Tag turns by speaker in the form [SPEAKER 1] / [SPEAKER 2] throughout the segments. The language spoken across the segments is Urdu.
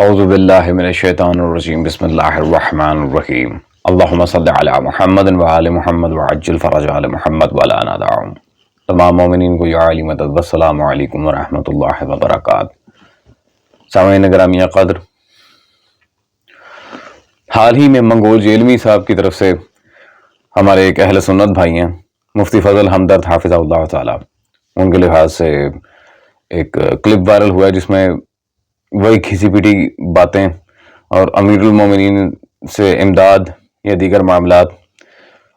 [SPEAKER 1] اعوذ باللہ من الشیطان الرجیم بسم اللہ الرحمن الرحیم اللہم صلی علی محمد وآل محمد وعجل فرج آل محمد ولا ندعهم۔ تمام مومنین کو یا علی مدد والسلام علیکم ورحمۃ اللہ وبرکاتہ۔ سامعین گرامی قدر، حال ہی میں منگول جیلمی صاحب کی طرف سے ہمارے ایک اہل سنت بھائی ہیں مفتی فضل ہمدرد حافظہ اللہ تعالی، ان کے لحاظ سے ایک کلپ وائرل ہوا ہے جس میں وہی کھسی پیٹی باتیں اور امیر المومنین سے امداد یا دیگر معاملات،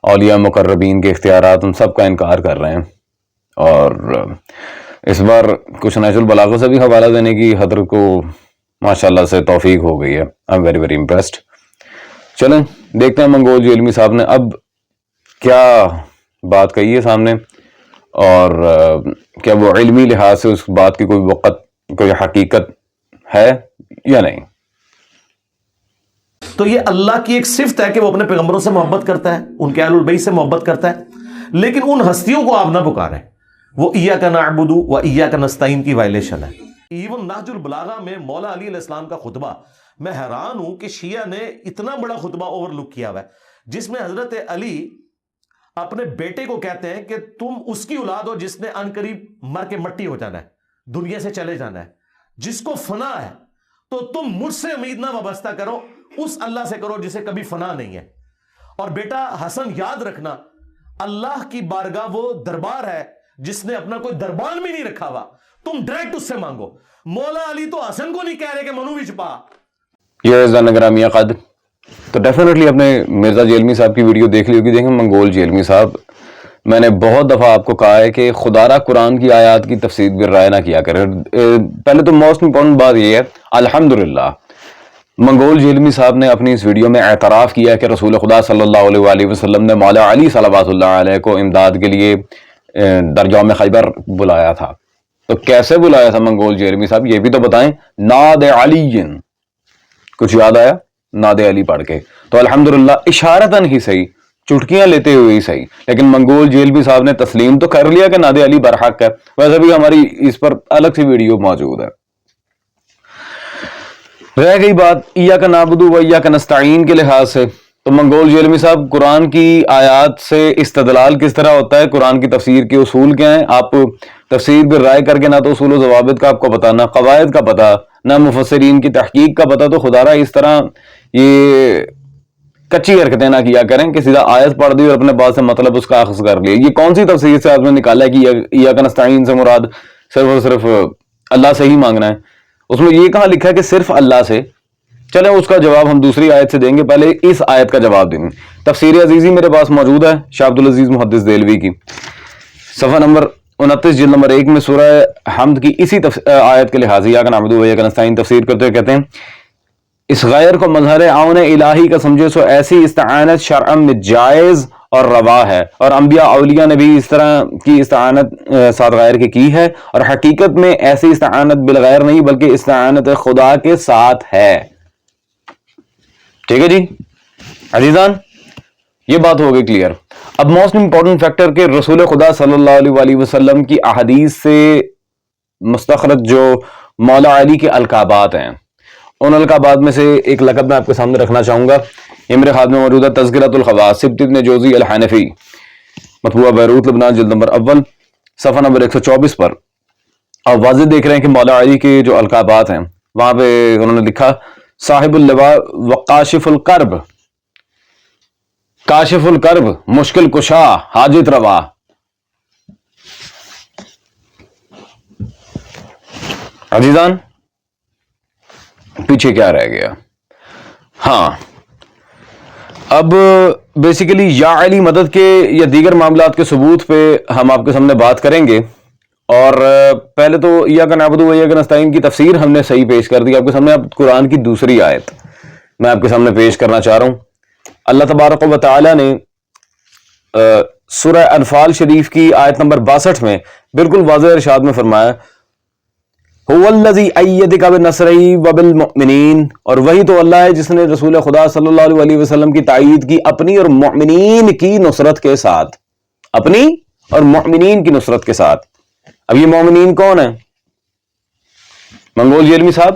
[SPEAKER 1] اولیاء مقربین کے اختیارات، ان سب کا انکار کر رہے ہیں، اور اس بار کچھ نہج البلاغہ سے بھی حوالہ دینے کی حضرت کو ماشاءاللہ سے توفیق ہو گئی ہے۔ I am very very impressed. چلیں دیکھتے ہیں منگول جیلمی صاحب نے اب کیا بات کہی ہے سامنے، اور کیا وہ علمی لحاظ سے اس بات کی کوئی حقیقت ہے یا نہیں۔
[SPEAKER 2] تو یہ اللہ کی ایک صفت ہے کہ وہ اپنے پیغمبروں سے محبت کرتا ہے، ان کے اہل البیت سے محبت کرتا ہے، لیکن ان ہستیوں کو آپ نہ پکاریں، وہ ایاک نعبد و ایاک نستعین کی وائلیشن ہے۔ ایون نہج البلاغہ میں مولا علی علیہ السلام کا خطبہ، میں حیران ہوں کہ شیعہ نے اتنا بڑا خطبہ اوور لک کیا ہوا ہے، جس میں حضرت علی اپنے بیٹے کو کہتے ہیں کہ تم اس کی اولاد ہو جس نے ان قریب مر کے مٹی ہو جانا ہے، دنیا سے چلے جانا ہے، جس کو فنا ہے، تو تم مجھ سے امید نہ وابستہ کرو، اس اللہ سے کرو جسے کبھی فنا نہیں ہے۔ اور بیٹا حسن یاد رکھنا، اللہ کی بارگاہ وہ دربار ہے جس نے اپنا کوئی دربان بھی نہیں رکھا ہوا، تم ڈائریکٹ اس سے مانگو۔ مولا علی تو حسن کو نہیں کہہ رہے کہ منو بھی چھپا۔
[SPEAKER 1] یہ عزیزان گرامی قدر، تو ڈیفینیٹلی اپنے مرزا جیلمی صاحب کی ویڈیو دیکھ لی ہوگی۔ دیکھیں منگول جیلمی صاحب، میں نے بہت دفعہ آپ کو کہا ہے کہ خدا را قرآن کی آیات کی تفسیر بھی رائے نہ کیا کرے۔ پہلے تو موسٹ امپورٹنٹ بات یہ ہے، الحمدللہ منگول جیلمی صاحب نے اپنی اس ویڈیو میں اعتراف کیا کہ رسول خدا صلی اللہ علیہ وآلہ وسلم نے مولا علی صلوات اللہ علیہ کو امداد کے لیے درجام خیبر بلایا تھا۔ تو کیسے بلایا تھا منگول جیلمی صاحب، یہ بھی تو بتائیں۔ ناد علی، کچھ یاد آیا؟ ناد علی پڑھ کے تو الحمدللہ اشارتاً ہی صحیح، چٹکیاں لیتے ہوئے ہی صحیح، لیکن منگول جیلمی صاحب نے تسلیم تو کر لیا کہ ناد علی برحق ہے۔ ویسے بھی ہماری اس پر الگ سی ویڈیو موجود ہے۔ رہ گئی بات ایاک نعبد و ایاک نستعین کے لحاظ سے، تو منگول جیلمی صاحب قرآن کی آیات سے استدلال کس طرح ہوتا ہے، قرآن کی تفسیر کے اصول کیا ہیں، آپ تفسیر پر رائے کر کے نہ تو اصول و ضوابط کا آپ کو پتہ، نہ قواعد کا پتہ، نہ مفسرین کی تحقیق کا پتہ، تو خدا را اس طرح یہ کچی حرکتیں نہ کیا کریں کہ سیدھا آیت پڑھ دی اور اپنے بات سے مطلب اس کا اخذ کر لیا۔ یہ کون سی تفسیر سے آپ نے نکالا ہے کہ ایاک نستعین سے مراد صرف اور صرف اللہ سے ہی مانگنا ہے؟ اس میں یہ کہاں لکھا ہے کہ صرف اللہ سے؟ چلیں اس کا جواب ہم دوسری آیت سے دیں گے، پہلے اس آیت کا جواب دیں گے۔ تفسیر عزیزی میرے پاس موجود ہے، شاہ عبدالعزیز محدث دہلوی کی، صفحہ نمبر 29 جلد نمبر 1 میں سورہ حمد کی اسی آیت کے لحاظ سے ایاک نعبد و ایاک نستعین تفسیر کرتے ہوئے کہتے ہیں، اس غیر کو مظہر عون الہی کا سمجھے سو ایسی استعانت شرعاً میں جائز اور روا ہے، اور انبیاء اولیاء نے بھی اس طرح کی استعانت ساتھ غیر کے کی ہے، اور حقیقت میں ایسی استعانت بالغیر نہیں بلکہ استعانت خدا کے ساتھ ہے۔ ٹھیک ہے جی عزیزان، یہ بات ہو گئی کلیئر۔ اب موسٹ امپورٹنٹ فیکٹر کہ رسول خدا صلی اللہ علیہ وآلہ وسلم کی احادیث سے مستخرج جو مولا علی کے القابات ہیں، ان القابات میں سے ایک لقب میں آپ کے سامنے رکھنا چاہوں گا، یہ میرے خیال میں موجود ہے تذکرۃ الخواص سبط ابن جوزی الحنفی، مطبوعہ بیروت لبنان جلد نمبر اول صفحہ نمبر 124 پر۔ اور واضح دیکھ رہے ہیں کہ مولا علی کے جو القابات ہیں وہاں پہ انہوں نے لکھا صاحب اللواء وکاشف الکرب، کاشف الکرب، مشکل کشا، حاجت روا۔ عزیزان پیچھے کیا رہ گیا؟ ہاں، اب بیسیکلی یا علی مدد کے یا دیگر معاملات کے ثبوت پہ ہم آپ کے سامنے بات کریں گے، اور پہلے تو ایاک نعبد و ایاک نستعین کی تفسیر ہم نے صحیح پیش کر دی آپ کے سامنے۔ اب قرآن کی دوسری آیت میں آپ کے سامنے پیش کرنا چاہ رہا ہوں۔ اللہ تبارک و تعالی نے سورہ انفال شریف کی آیت نمبر 62 میں بالکل واضح ارشاد میں فرمایا، هو الذی ایدک بنصرہ وبالمؤمنین، اور وہی تو اللہ ہے جس نے رسول خدا صلی اللہ علیہ وسلم کی تائید کی اپنی اور مؤمنین کی نصرت کے ساتھ، اپنی اور مؤمنین کی نصرت کے ساتھ۔ اب یہ مومنین کون ہیں؟ منگول جیلمی صاحب